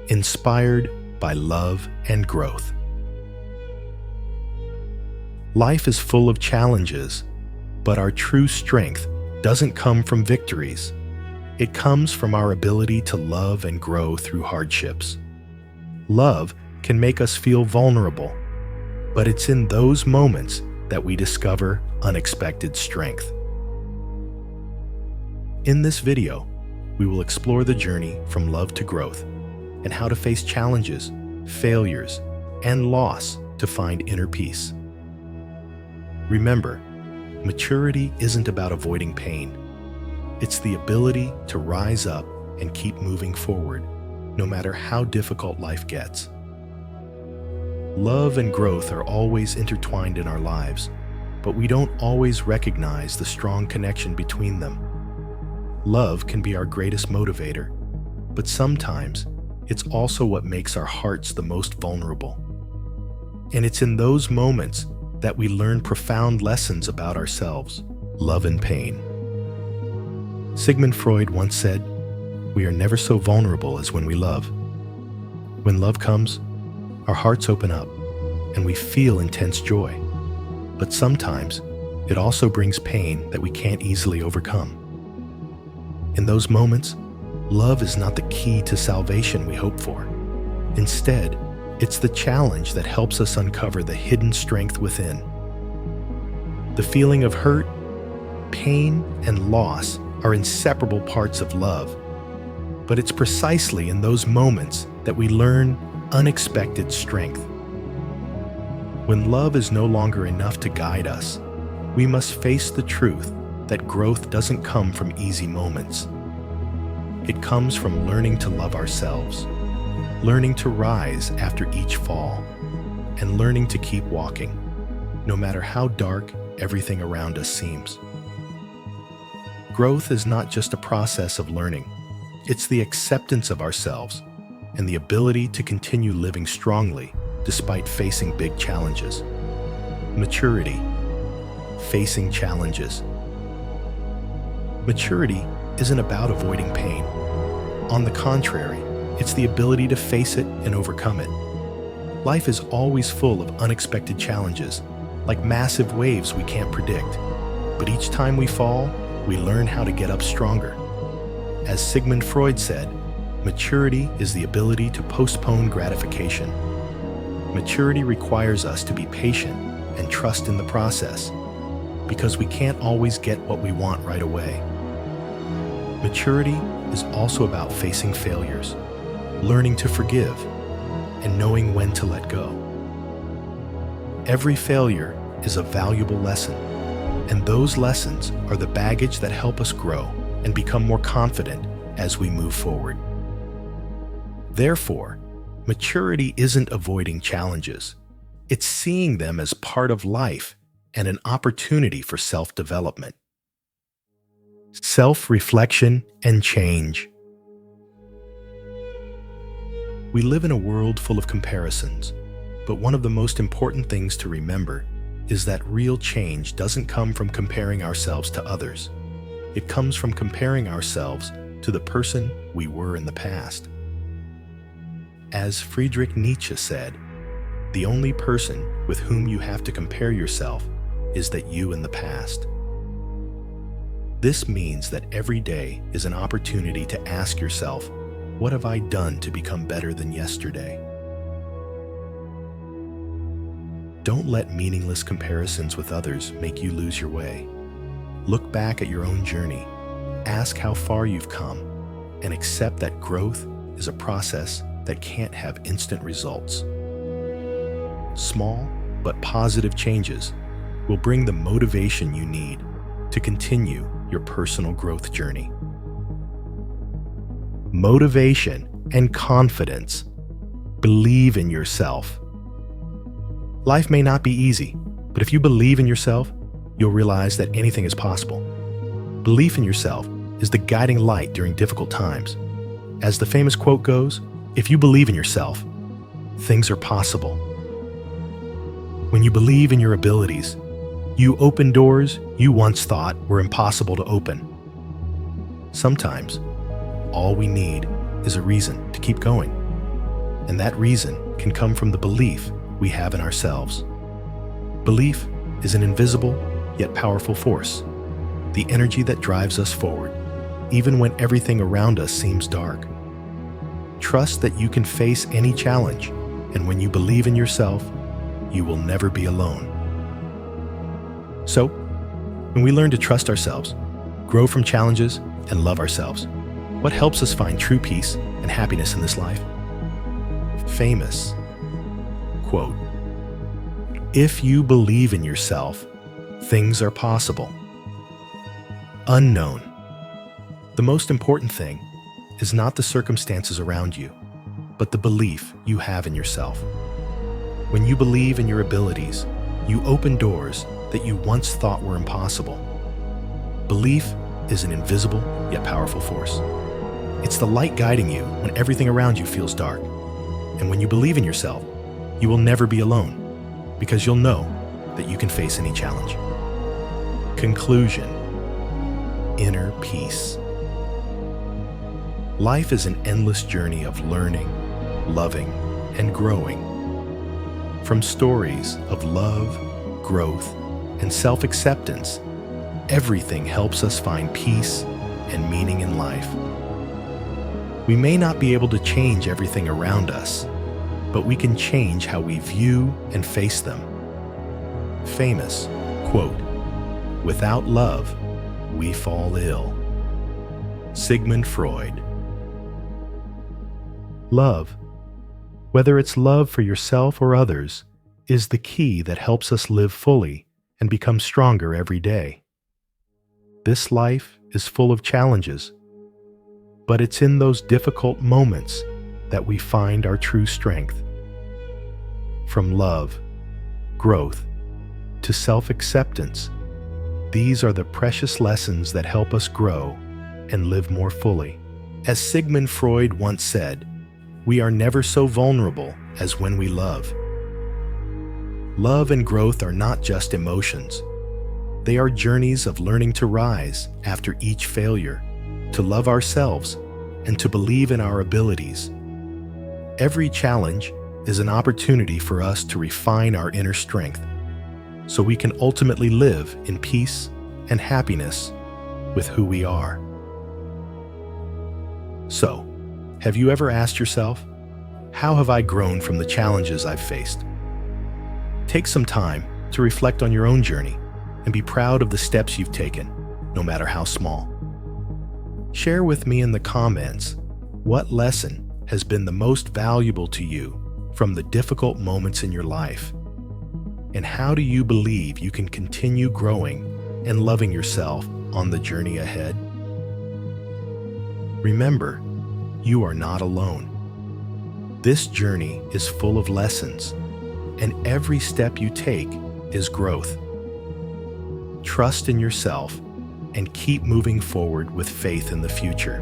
inspired by love and growth. Life is full of challenges, but our true strength doesn't come from victories. It comes from our ability to love and grow through hardships. Love can make us feel vulnerable, but it's in those moments that we discover unexpected strength. In this video, we will explore the journey from love to growth and how to face challenges, failures, and loss to find inner peace. Remember, maturity isn't about avoiding pain. It's the ability to rise up and keep moving forward, no matter how difficult life gets. Love and growth are always intertwined in our lives, but we don't always recognize the strong connection between them. Love can be our greatest motivator, but sometimes it's also what makes our hearts the most vulnerable. And it's in those moments that we learn profound lessons about ourselves, love and pain. Sigmund Freud once said, "We are never so vulnerable as when we love." When love comes, our hearts open up and we feel intense joy. But sometimes it also brings pain that we can't easily overcome. In those moments, love is not the key to salvation we hope for. Instead, it's the challenge that helps us uncover the hidden strength within. The feeling of hurt, pain, and loss are inseparable parts of love, but it's precisely in those moments that we learn unexpected strength. When love is no longer enough to guide us, we must face the truth that growth doesn't come from easy moments. It comes from learning to love ourselves, learning to rise after each fall, and learning to keep walking, no matter how dark everything around us seems. Growth is not just a process of learning. It's the acceptance of ourselves and the ability to continue living strongly despite facing big challenges. Maturity, facing challenges. Maturity isn't about avoiding pain. On the contrary, it's the ability to face it and overcome it. Life is always full of unexpected challenges, like massive waves we can't predict. But each time we fall, we learn how to get up stronger. As Sigmund Freud said, maturity is the ability to postpone gratification. Maturity requires us to be patient and trust in the process, because we can't always get what we want right away. Maturity is also about facing failures, learning to forgive, and knowing when to let go. Every failure is a valuable lesson, and those lessons are the baggage that help us grow and become more confident as we move forward. Therefore, maturity isn't avoiding challenges. It's seeing them as part of life and an opportunity for self-development. Self-reflection and change. We live in a world full of comparisons, but one of the most important things to remember is that real change doesn't come from comparing ourselves to others. It comes from comparing ourselves to the person we were in the past. As Friedrich Nietzsche said, the only person with whom you have to compare yourself is that you in the past. This means that every day is an opportunity to ask yourself, what have I done to become better than yesterday? Don't let meaningless comparisons with others make you lose your way. Look back at your own journey, ask how far you've come, and accept that growth is a process that can't have instant results. Small but positive changes will bring the motivation you need to continue your personal growth journey. Motivation and confidence. Believe in yourself. Life may not be easy, but if you believe in yourself, you'll realize that anything is possible. Belief in yourself is the guiding light during difficult times. As the famous quote goes, if you believe in yourself, things are possible. When you believe in your abilities, you open doors you once thought were impossible to open. Sometimes, all we need is a reason to keep going. and that reason can come from the belief we have in ourselves. Belief is an invisible yet powerful force, the energy that drives us forward, even when everything around us seems dark. Trust that you can face any challenge, and when you believe in yourself, you will never be alone. So, when we learn to trust ourselves, grow from challenges, and love ourselves, what helps us find true peace and happiness in this life? Famous quote, "If you believe in yourself, things are possible." Unknown. The most important thing is not the circumstances around you, but the belief you have in yourself. When you believe in your abilities, you open doors that you once thought were impossible. Belief is an invisible yet powerful force. It's the light guiding you when everything around you feels dark. And when you believe in yourself, you will never be alone, because you'll know that you can face any challenge. Conclusion. Inner peace. Life is an endless journey of learning, loving, and growing. From stories of love, growth, and self-acceptance, everything helps us find peace and meaning in life. We may not be able to change everything around us, but we can change how we view and face them. Famous quote, "Without love, we fall ill." Sigmund Freud. Love, whether it's love for yourself or others, is the key that helps us live fully and become stronger every day. This life is full of challenges, but it's in those difficult moments that we find our true strength. From love, growth, to self-acceptance, these are the precious lessons that help us grow and live more fully. As Sigmund Freud once said, "We are never so vulnerable as when we love." Love and growth are not just emotions. They are journeys of learning to rise after each failure, to love ourselves, and to believe in our abilities. Every challenge is an opportunity for us to refine our inner strength, so we can ultimately live in peace and happiness with who we are. So, have you ever asked yourself, how have I grown from the challenges I've faced? Take some time to reflect on your own journey and be proud of the steps you've taken, no matter how small. Share with me in the comments what lesson has been the most valuable to you from the difficult moments in your life, and how do you believe you can continue growing and loving yourself on the journey ahead? Remember, you are not alone. This journey is full of lessons, and every step you take is growth. Trust in yourself and keep moving forward with faith in the future.